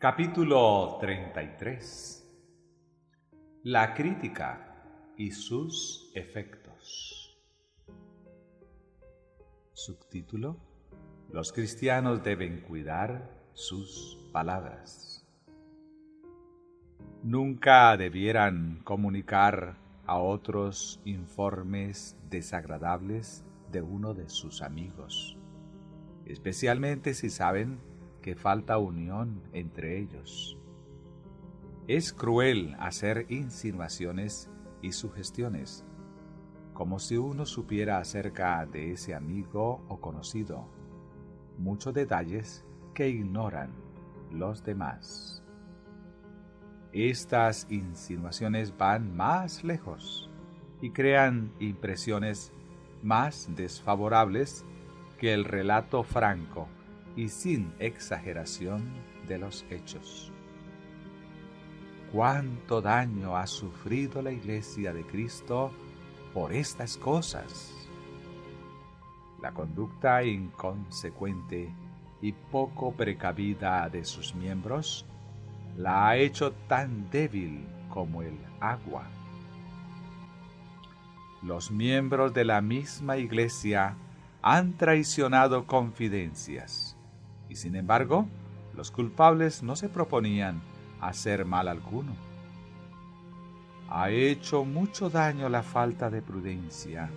Capítulo 33. La crítica y sus efectos. Subtítulo: Los cristianos deben cuidar sus palabras. Nunca debieran comunicar a otros informes desagradables de uno de sus amigos, especialmente si saben que falta unión entre ellos. Es cruel hacer insinuaciones y sugestiones, como si uno supiera acerca de ese amigo o conocido muchos detalles que ignoran los demás. Estas insinuaciones van más lejos y crean impresiones más desfavorables que el relato franco y sin exageración de los hechos. ¿Cuánto daño ha sufrido la Iglesia de Cristo por estas cosas? La conducta inconsecuente y poco precavida de sus miembros la ha hecho tan débil como el agua. Los miembros de la misma Iglesia han traicionado confidencias, y sin embargo, los culpables no se proponían hacer mal alguno. Ha hecho mucho daño la falta de prudencia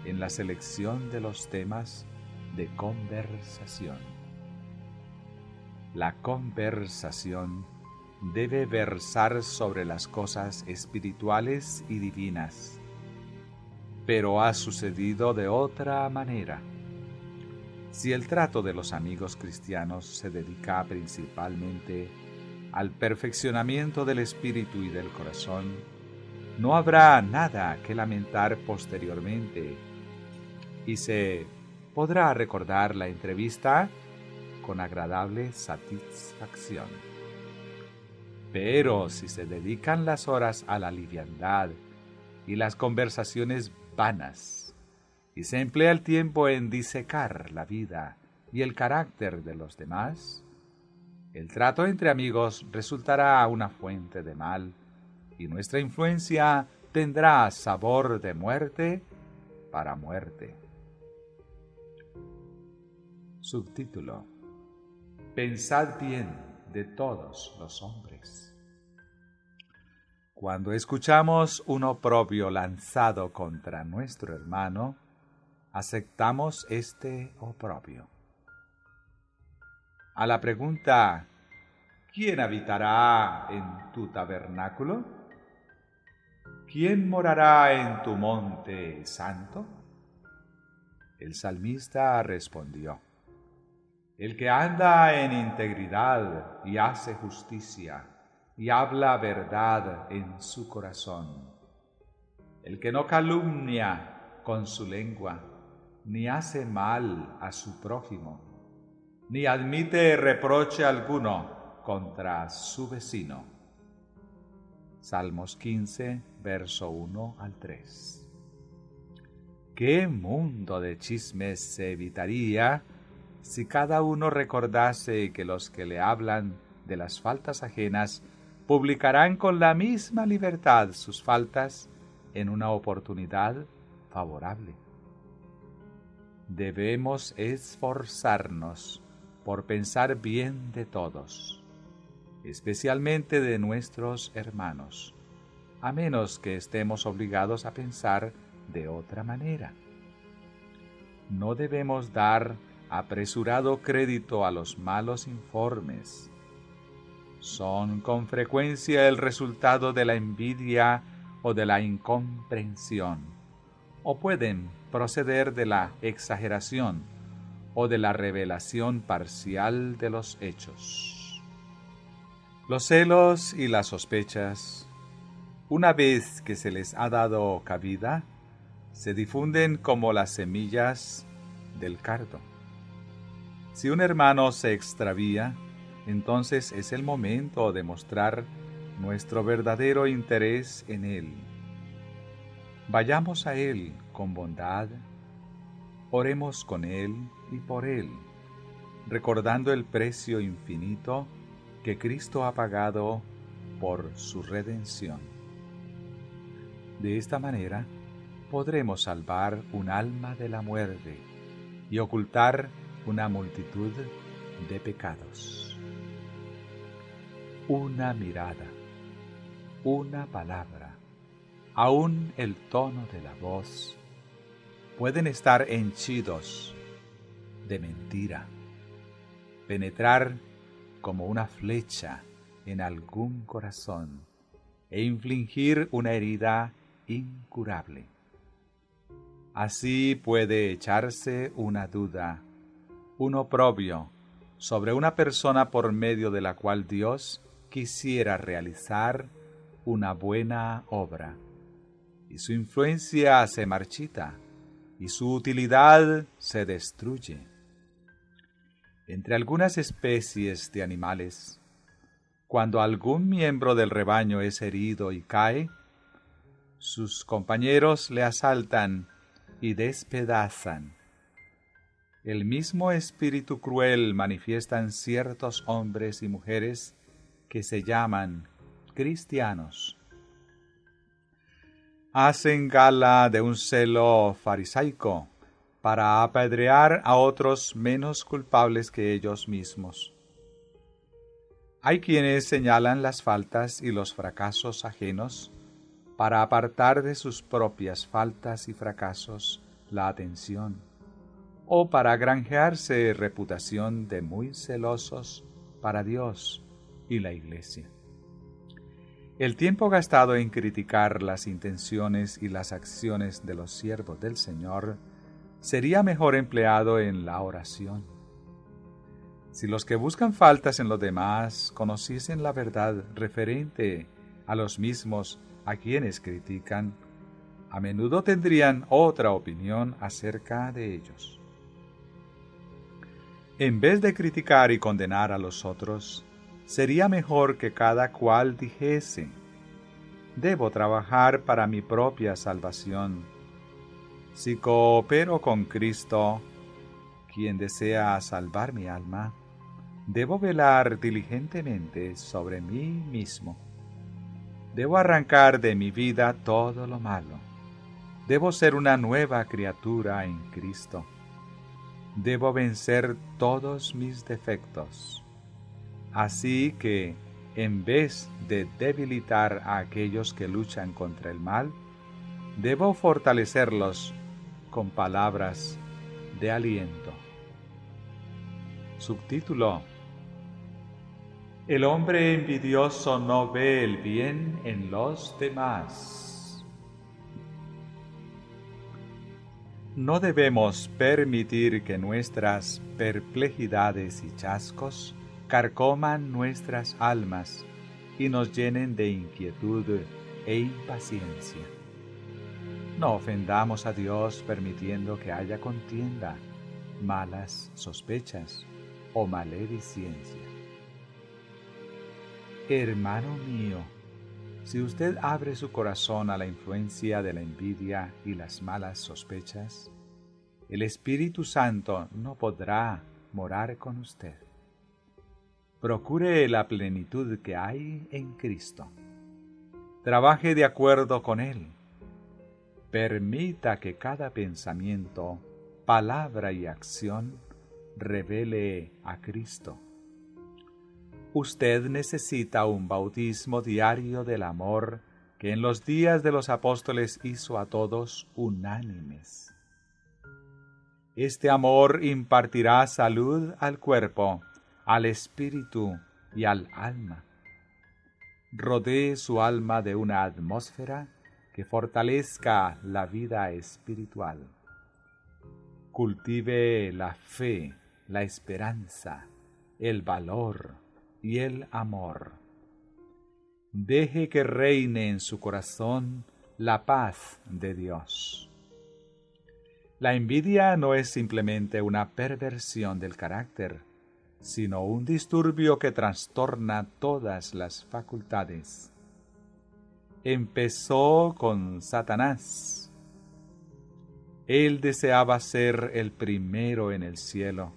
en la selección de los temas de conversación. La conversación debe versar sobre las cosas espirituales y divinas, pero ha sucedido de otra manera. Si el trato de los amigos cristianos se dedica principalmente al perfeccionamiento del espíritu y del corazón, no habrá nada que lamentar posteriormente y se podrá recordar la entrevista con agradable satisfacción. Pero si se dedican las horas a la liviandad y las conversaciones vanas, y se emplea el tiempo en disecar la vida y el carácter de los demás, el trato entre amigos resultará una fuente de mal y nuestra influencia tendrá sabor de muerte para muerte. Subtítulo: Pensad bien de todos los hombres. Cuando escuchamos un oprobio lanzado contra nuestro hermano, aceptamos este oprobio. A la pregunta ¿quién habitará en tu tabernáculo? ¿Quién morará en tu monte santo? El salmista respondió: el que anda en integridad y hace justicia y habla verdad en su corazón, el que no calumnia con su lengua, ni hace mal a su prójimo, ni admite reproche alguno contra su vecino. Salmos 15, verso 1 al 3. ¿Qué mundo de chismes se evitaría si cada uno recordase que los que le hablan de las faltas ajenas publicarán con la misma libertad sus faltas en una oportunidad favorable? Debemos esforzarnos por pensar bien de todos, especialmente de nuestros hermanos, a menos que estemos obligados a pensar de otra manera. No debemos dar apresurado crédito a los malos informes. Son con frecuencia el resultado de la envidia o de la incomprensión, o pueden proceder de la exageración o de la revelación parcial de los hechos. Los celos y las sospechas, una vez que se les ha dado cabida, se difunden como las semillas del cardo. Si un hermano se extravía, entonces es el momento de mostrar nuestro verdadero interés en él. Vayamos a él con bondad, oremos con él y por él, recordando el precio infinito que Cristo ha pagado por su redención. De esta manera podremos salvar un alma de la muerte y ocultar una multitud de pecados. Una mirada, una palabra, aún el tono de la voz, pueden estar henchidos de mentira, penetrar como una flecha en algún corazón e infligir una herida incurable. Así puede echarse una duda, un oprobio sobre una persona por medio de la cual Dios quisiera realizar una buena obra, y su influencia se marchita y su utilidad se destruye. Entre algunas especies de animales, cuando algún miembro del rebaño es herido y cae, sus compañeros le asaltan y despedazan. El mismo espíritu cruel manifiesta en ciertos hombres y mujeres que se llaman cristianos. Hacen gala de un celo farisaico para apedrear a otros menos culpables que ellos mismos. Hay quienes señalan las faltas y los fracasos ajenos para apartar de sus propias faltas y fracasos la atención, o para granjearse reputación de muy celosos para Dios y la Iglesia. El tiempo gastado en criticar las intenciones y las acciones de los siervos del Señor sería mejor empleado en la oración. Si los que buscan faltas en los demás conociesen la verdad referente a los mismos a quienes critican, a menudo tendrían otra opinión acerca de ellos. En vez de criticar y condenar a los otros, sería mejor que cada cual dijese: debo trabajar para mi propia salvación. Si coopero con Cristo, quien desea salvar mi alma, debo velar diligentemente sobre mí mismo. Debo arrancar de mi vida todo lo malo. Debo ser una nueva criatura en Cristo. Debo vencer todos mis defectos. Así que, en vez de debilitar a aquellos que luchan contra el mal, debo fortalecerlos con palabras de aliento. Subtítulo: El hombre envidioso no ve el bien en los demás. No debemos permitir que nuestras perplejidades y chascos carcoman nuestras almas y nos llenen de inquietud e impaciencia. No ofendamos a Dios permitiendo que haya contienda, malas sospechas o maledicencia. Hermano mío, si usted abre su corazón a la influencia de la envidia y las malas sospechas, el Espíritu Santo no podrá morar con usted. Procure la plenitud que hay en Cristo. Trabaje de acuerdo con Él. Permita que cada pensamiento, palabra y acción revele a Cristo. Usted necesita un bautismo diario del amor que en los días de los apóstoles hizo a todos unánimes. Este amor impartirá salud al cuerpo, al espíritu y al alma. Rodee su alma de una atmósfera que fortalezca la vida espiritual. Cultive la fe, la esperanza, el valor y el amor. Deje que reine en su corazón la paz de Dios. La envidia no es simplemente una perversión del carácter, sino un disturbio que trastorna todas las facultades. Empezó con Satanás. Él deseaba ser el primero en el cielo,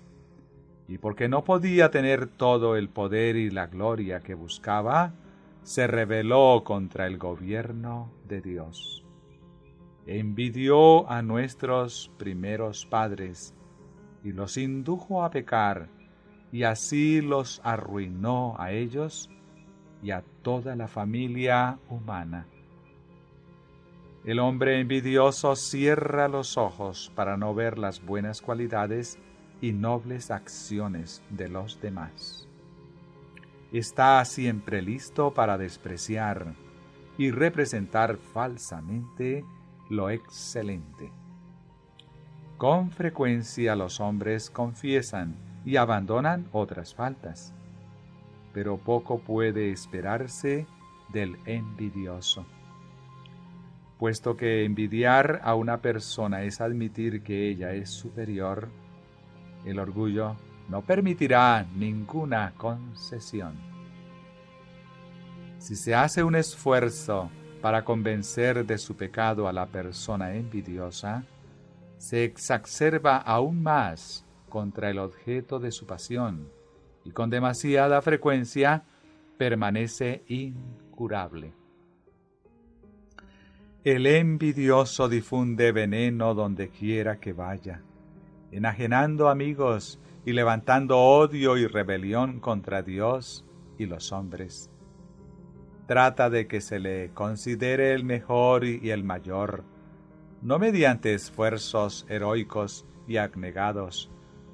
y porque no podía tener todo el poder y la gloria que buscaba, se rebeló contra el gobierno de Dios. Envidió a nuestros primeros padres y los indujo a pecar, y así los arruinó a ellos y a toda la familia humana. El hombre envidioso cierra los ojos para no ver las buenas cualidades y nobles acciones de los demás. Está siempre listo para despreciar y representar falsamente lo excelente. Con frecuencia los hombres confiesan y abandonan otras faltas, pero poco puede esperarse del envidioso. Puesto que envidiar a una persona es admitir que ella es superior, el orgullo no permitirá ninguna concesión. Si se hace un esfuerzo para convencer de su pecado a la persona envidiosa, se exacerba aún más contra el objeto de su pasión y con demasiada frecuencia permanece incurable. El envidioso difunde veneno donde quiera que vaya, enajenando amigos y levantando odio y rebelión contra Dios y los hombres. Trata de que se le considere el mejor y el mayor, no mediante esfuerzos heroicos y abnegados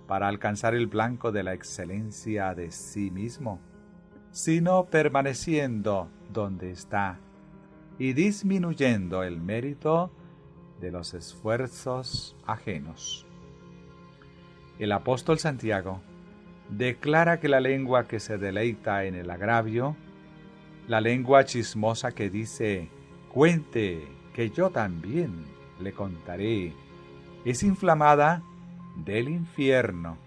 para alcanzar el blanco de la excelencia de sí mismo, sino permaneciendo donde está y disminuyendo el mérito de los esfuerzos ajenos. El apóstol Santiago declara que la lengua que se deleita en el agravio, la lengua chismosa que dice, cuente, que yo también le contaré, es inflamada del infierno,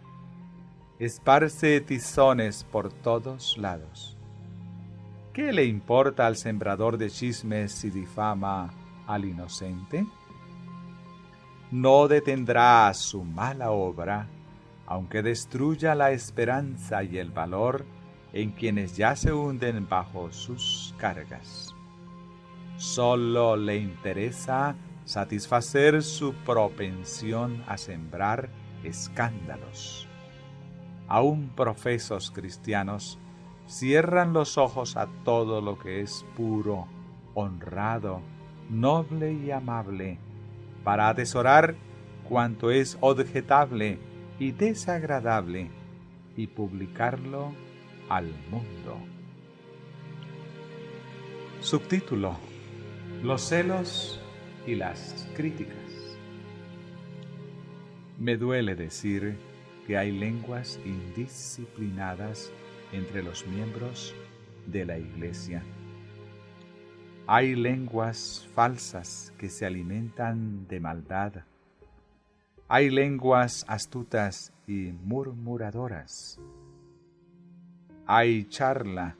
esparce tizones por todos lados. ¿Qué le importa al sembrador de chismes si difama al inocente? No detendrá su mala obra, aunque destruya la esperanza y el valor en quienes ya se hunden bajo sus cargas. Solo le interesa satisfacer su propensión a sembrar escándalos. Aún profesos cristianos cierran los ojos a todo lo que es puro, honrado, noble y amable, para atesorar cuanto es objetable y desagradable y publicarlo al mundo. Subtítulo: Los celos y las críticas. Me duele decir que hay lenguas indisciplinadas entre los miembros de la Iglesia. Hay lenguas falsas que se alimentan de maldad. Hay lenguas astutas y murmuradoras. Hay charla,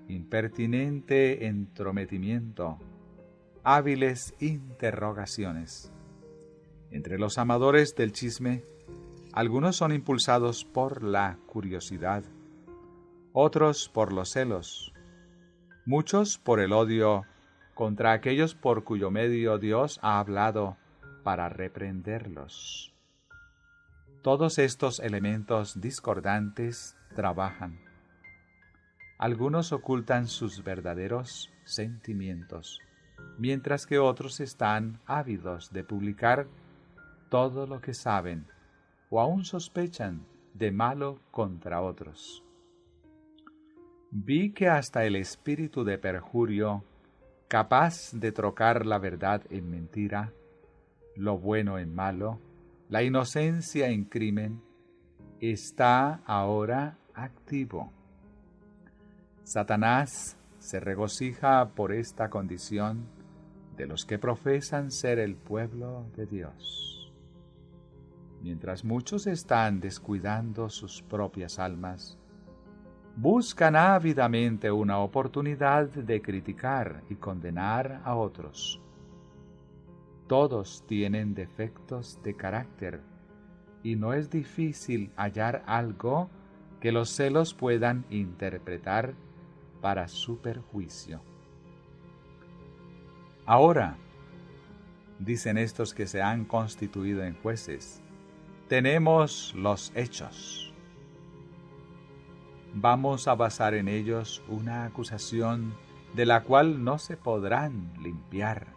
impertinente entrometimiento, hábiles interrogaciones. Entre los amadores del chisme, algunos son impulsados por la curiosidad, otros por los celos, muchos por el odio contra aquellos por cuyo medio Dios ha hablado para reprenderlos. Todos estos elementos discordantes trabajan. Algunos ocultan sus verdaderos sentimientos, mientras que otros están ávidos de publicar todo lo que saben o aún sospechan de malo contra otros. Vi que hasta el espíritu de perjurio, capaz de trocar la verdad en mentira, lo bueno en malo, la inocencia en crimen, está ahora activo. Satanás se regocija por esta condición de los que profesan ser el pueblo de Dios. Mientras muchos están descuidando sus propias almas, buscan ávidamente una oportunidad de criticar y condenar a otros. Todos tienen defectos de carácter y no es difícil hallar algo que los celos puedan interpretar para su perjuicio. Ahora, dicen estos que se han constituido en jueces, tenemos los hechos. Vamos a basar en ellos una acusación de la cual no se podrán limpiar.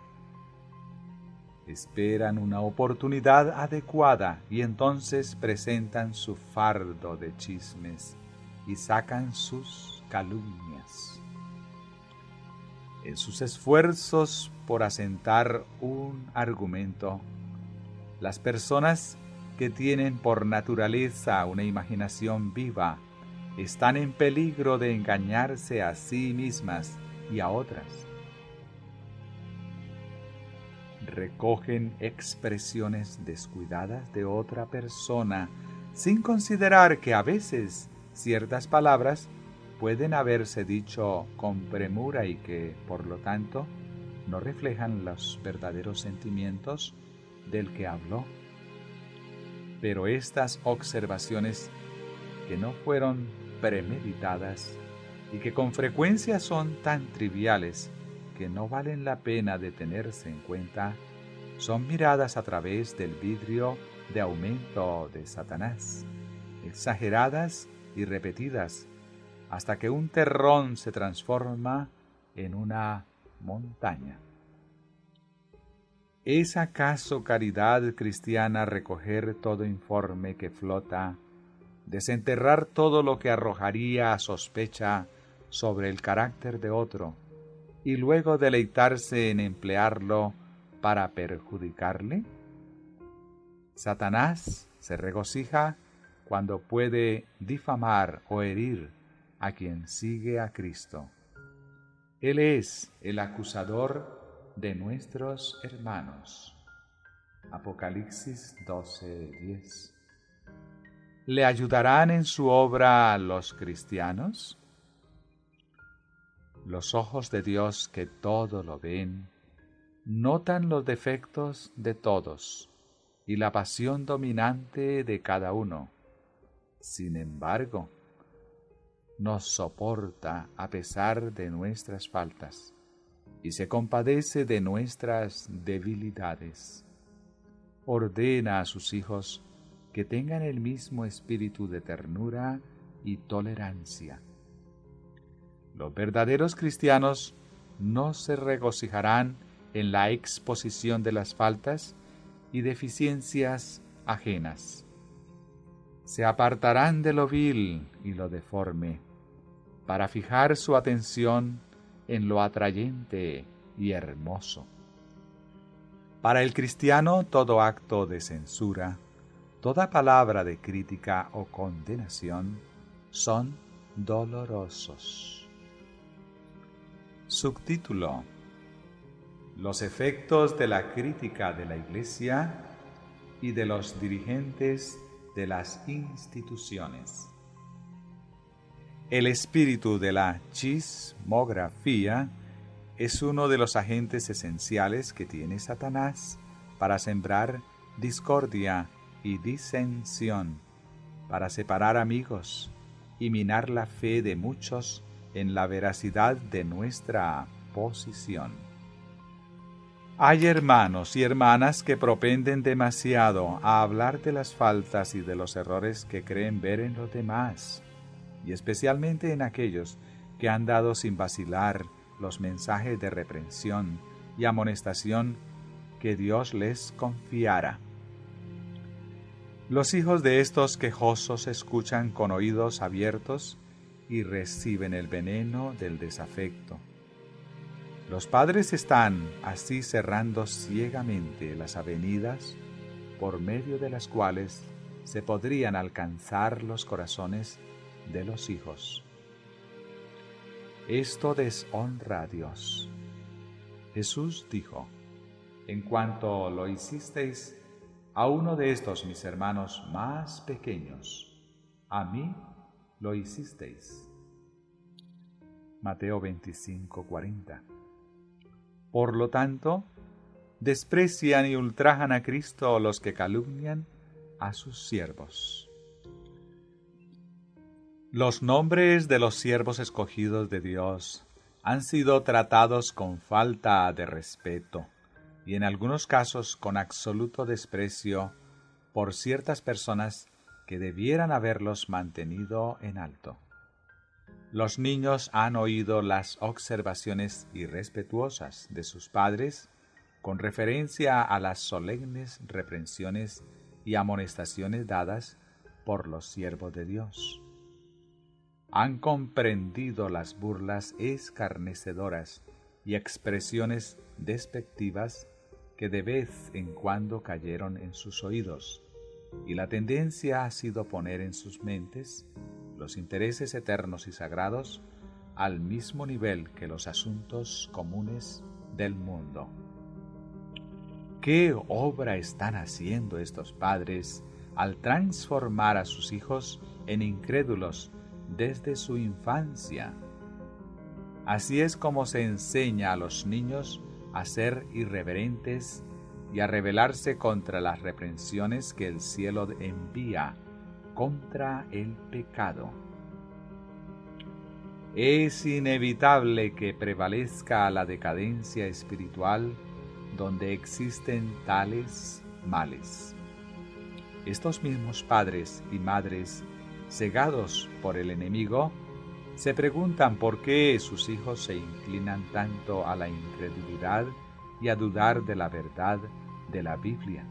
Esperan una oportunidad adecuada y entonces presentan su fardo de chismes y sacan sus calumnias. En sus esfuerzos por asentar un argumento, las personas que tienen por naturaleza una imaginación viva están en peligro de engañarse a sí mismas y a otras. Recogen expresiones descuidadas de otra persona sin considerar que a veces ciertas palabras pueden haberse dicho con premura y que, por lo tanto, no reflejan los verdaderos sentimientos del que habló. Pero estas observaciones que no fueron premeditadas y que con frecuencia son tan triviales que no valen la pena de tenerse en cuenta, son miradas a través del vidrio de aumento de Satanás, exageradas y repetidas, hasta que un terrón se transforma en una montaña. ¿Es acaso caridad cristiana recoger todo informe que flota, desenterrar todo lo que arrojaría a sospecha sobre el carácter de otro, y luego deleitarse en emplearlo para perjudicarle? Satanás se regocija cuando puede difamar o herir a quien sigue a Cristo. Él es el acusador de nuestros hermanos. Apocalipsis 12:10. ¿Le ayudarán en su obra los cristianos? Los ojos de Dios, que todo lo ven, notan los defectos de todos y la pasión dominante de cada uno. Sin embargo, nos soporta a pesar de nuestras faltas y se compadece de nuestras debilidades. Ordena a sus hijos que tengan el mismo espíritu de ternura y tolerancia. Los verdaderos cristianos no se regocijarán en la exposición de las faltas y deficiencias ajenas. Se apartarán de lo vil y lo deforme, para fijar su atención en lo atrayente y hermoso. Para el cristiano, todo acto de censura, toda palabra de crítica o condenación son dolorosos. Subtítulo: Los efectos de la crítica de la Iglesia y de los dirigentes de las instituciones. El espíritu de la chismografía es uno de los agentes esenciales que tiene Satanás para sembrar discordia y disensión, para separar amigos y minar la fe de muchos en la veracidad de nuestra posición. Hay hermanos y hermanas que propenden demasiado a hablar de las faltas y de los errores que creen ver en los demás, y especialmente en aquellos que han dado sin vacilar los mensajes de reprensión y amonestación que Dios les confiara. Los hijos de estos quejosos escuchan con oídos abiertos y reciben el veneno del desafecto. Los padres están así cerrando ciegamente las avenidas por medio de las cuales se podrían alcanzar los corazones de los hijos. Esto deshonra a Dios. Jesús dijo: en cuanto lo hicisteis a uno de estos mis hermanos más pequeños, a mí lo hicisteis. Mateo 25:40. Por lo tanto, desprecian y ultrajan a Cristo los que calumnian, a sus siervos. Los nombres de los siervos escogidos de Dios han sido tratados con falta de respeto y en algunos casos con absoluto desprecio por ciertas personas que debieran haberlos mantenido en alto. Los niños han oído las observaciones irrespetuosas de sus padres con referencia a las solemnes reprensiones y amonestaciones dadas por los siervos de Dios. Han comprendido las burlas escarnecedoras y expresiones despectivas que de vez en cuando cayeron en sus oídos, y la tendencia ha sido poner en sus mentes los intereses eternos y sagrados al mismo nivel que los asuntos comunes del mundo. ¿Qué obra están haciendo estos padres al transformar a sus hijos en incrédulos desde su infancia? Así es como se enseña a los niños a ser irreverentes y a rebelarse contra las reprensiones que el cielo envía contra el pecado. Es inevitable que prevalezca la decadencia espiritual donde existen tales males. Estos mismos padres y madres, cegados por el enemigo, se preguntan por qué sus hijos se inclinan tanto a la incredulidad y a dudar de la verdad de la Biblia.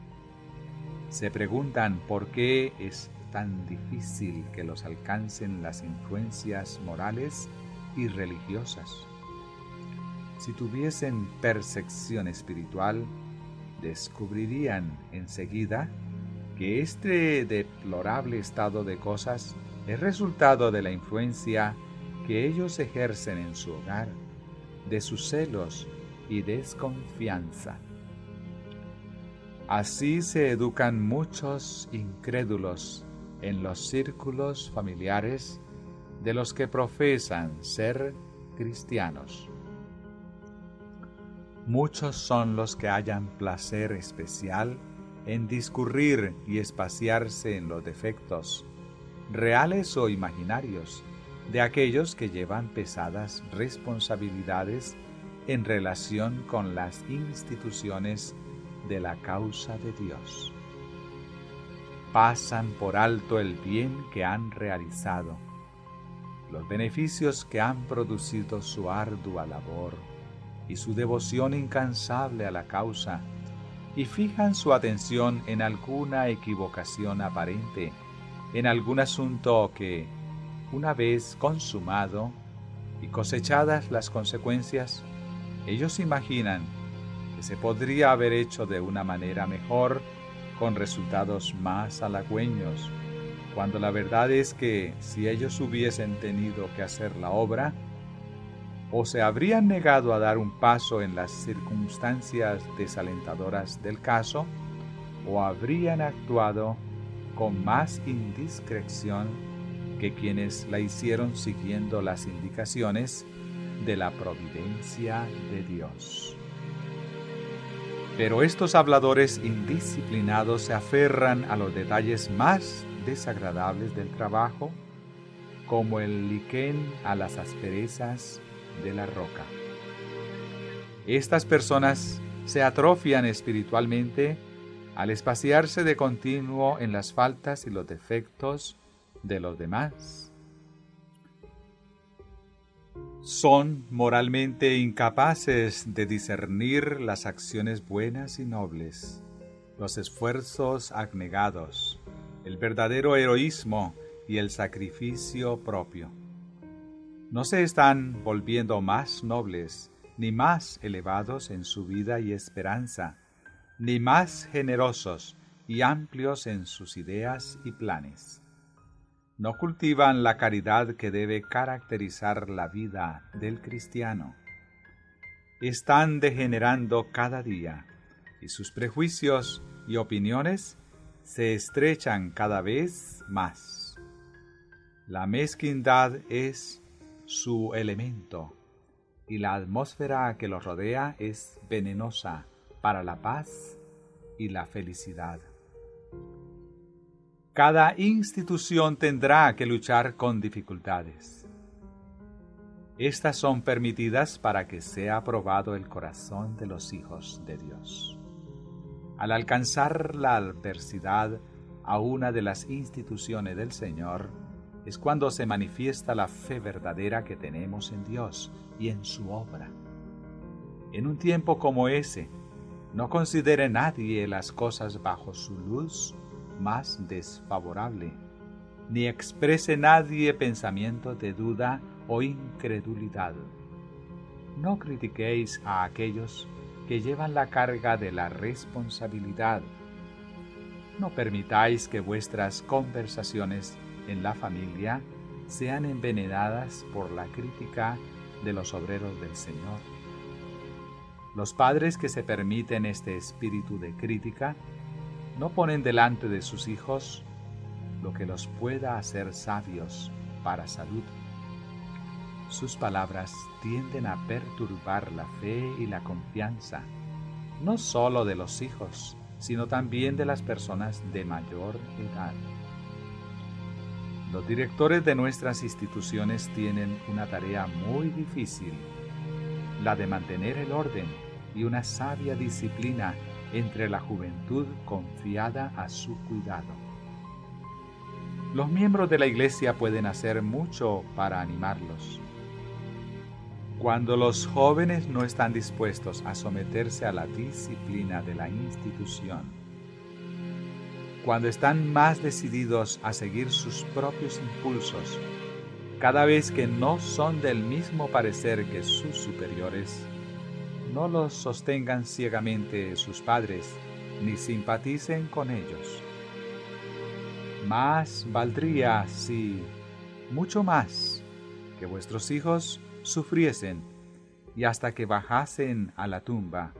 Se preguntan por qué es tan difícil que los alcancen las influencias morales y religiosas. Si tuviesen percepción espiritual, descubrirían enseguida que este deplorable estado de cosas es resultado de la influencia que ellos ejercen en su hogar, de sus celos y desconfianza. Así se educan muchos incrédulos en los círculos familiares de los que profesan ser cristianos. Muchos son los que hallan placer especial en discurrir y espaciarse en los defectos, reales o imaginarios, de aquellos que llevan pesadas responsabilidades en relación con las instituciones de la causa de Dios. Pasan por alto el bien que han realizado, los beneficios que han producido su ardua labor y su devoción incansable a la causa, y fijan su atención en alguna equivocación aparente, en algún asunto que, una vez consumado y cosechadas las consecuencias, ellos imaginan que se podría haber hecho de una manera mejor, con resultados más halagüeños, cuando la verdad es que si ellos hubiesen tenido que hacer la obra, o se habrían negado a dar un paso en las circunstancias desalentadoras del caso, o habrían actuado con más indiscreción que quienes la hicieron siguiendo las indicaciones de la providencia de Dios. Pero estos habladores indisciplinados se aferran a los detalles más desagradables del trabajo, como el liquen a las asperezas de la roca. Estas personas se atrofian espiritualmente al espaciarse de continuo en las faltas y los defectos de los demás. Son moralmente incapaces de discernir las acciones buenas y nobles, los esfuerzos abnegados, el verdadero heroísmo y el sacrificio propio. No se están volviendo más nobles ni más elevados en su vida y esperanza, ni más generosos y amplios en sus ideas y planes. No cultivan la caridad que debe caracterizar la vida del cristiano. Están degenerando cada día, y sus prejuicios y opiniones se estrechan cada vez más. La mezquindad es su elemento, y la atmósfera que los rodea es venenosa para la paz y la felicidad. Cada institución tendrá que luchar con dificultades. Estas son permitidas para que sea aprobado el corazón de los hijos de Dios. Al alcanzar la adversidad a una de las instituciones del Señor, es cuando se manifiesta la fe verdadera que tenemos en Dios y en su obra. En un tiempo como ese, no considere nadie las cosas bajo su luz más desfavorable, ni exprese nadie pensamiento de duda o incredulidad. No critiquéis a aquellos que llevan la carga de la responsabilidad. No permitáis que vuestras conversaciones en la familia sean envenenadas por la crítica de los obreros del Señor. Los padres que se permiten este espíritu de crítica no ponen delante de sus hijos lo que los pueda hacer sabios para salud. Sus palabras tienden a perturbar la fe y la confianza, no solo de los hijos, sino también de las personas de mayor edad. Los directores de nuestras instituciones tienen una tarea muy difícil, la de mantener el orden y una sabia disciplina entre la juventud confiada a su cuidado. Los miembros de la Iglesia pueden hacer mucho para animarlos. Cuando los jóvenes no están dispuestos a someterse a la disciplina de la institución, cuando están más decididos a seguir sus propios impulsos, cada vez que no son del mismo parecer que sus superiores, no los sostengan ciegamente sus padres, ni simpaticen con ellos. Más valdría si, mucho más, que vuestros hijos sufriesen y hasta que bajasen a la tumba,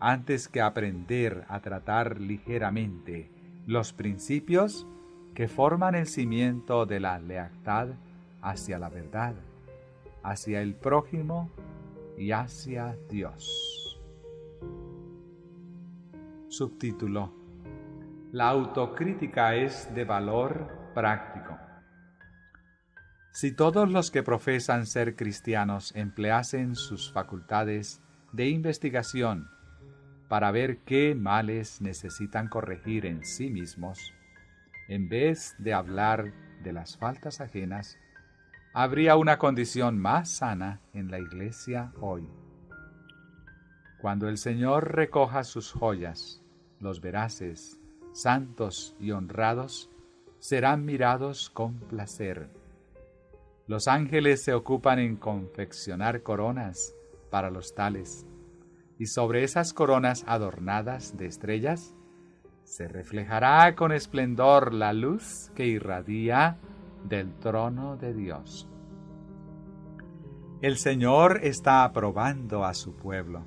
antes que aprender a tratar ligeramente los principios que forman el cimiento de la lealtad hacia la verdad, hacia el prójimo y hacia Dios. Subtítulo: La autocrítica es de valor práctico. Si todos los que profesan ser cristianos empleasen sus facultades de investigación para ver qué males necesitan corregir en sí mismos, en vez de hablar de las faltas ajenas, habría una condición más sana en la Iglesia hoy. Cuando el Señor recoja sus joyas, los veraces, santos y honrados serán mirados con placer. Los ángeles se ocupan en confeccionar coronas para los tales, y sobre esas coronas adornadas de estrellas se reflejará con esplendor la luz que irradia del trono de Dios. El Señor está aprobando a su pueblo.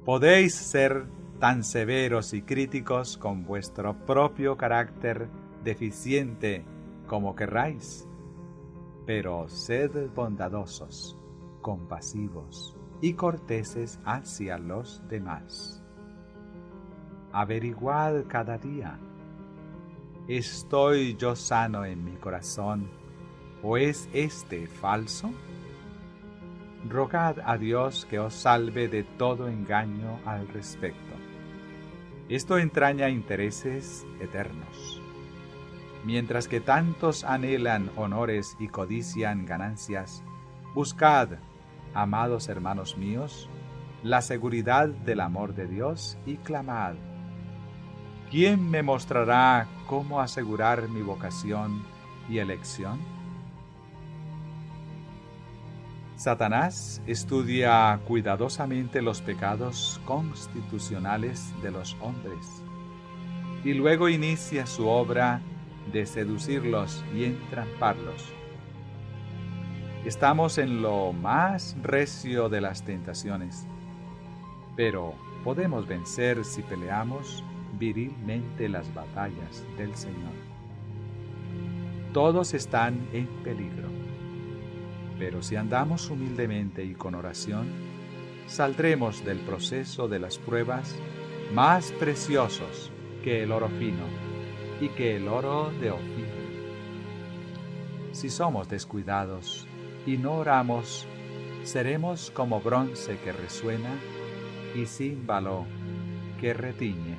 Podéis ser tan severos y críticos con vuestro propio carácter deficiente como querráis, pero sed bondadosos, compasivos y corteses hacia los demás. Averiguad cada día: ¿estoy yo sano en mi corazón, o es este falso? Rogad a Dios que os salve de todo engaño al respecto. Esto entraña intereses eternos. Mientras que tantos anhelan honores y codician ganancias, buscad, amados hermanos míos, la seguridad del amor de Dios y clamad: ¿quién me mostrará cómo asegurar mi vocación y elección? Satanás estudia cuidadosamente los pecados constitucionales de los hombres y luego inicia su obra de seducirlos y entramparlos. Estamos en lo más recio de las tentaciones, pero podemos vencer si peleamos virilmente las batallas del Señor. Todos están en peligro, pero si andamos humildemente y con oración, saldremos del proceso de las pruebas más preciosos que el oro fino, y que el oro de Ofir. Si somos descuidados y no oramos, seremos como bronce que resuena y címbalo que retiñe.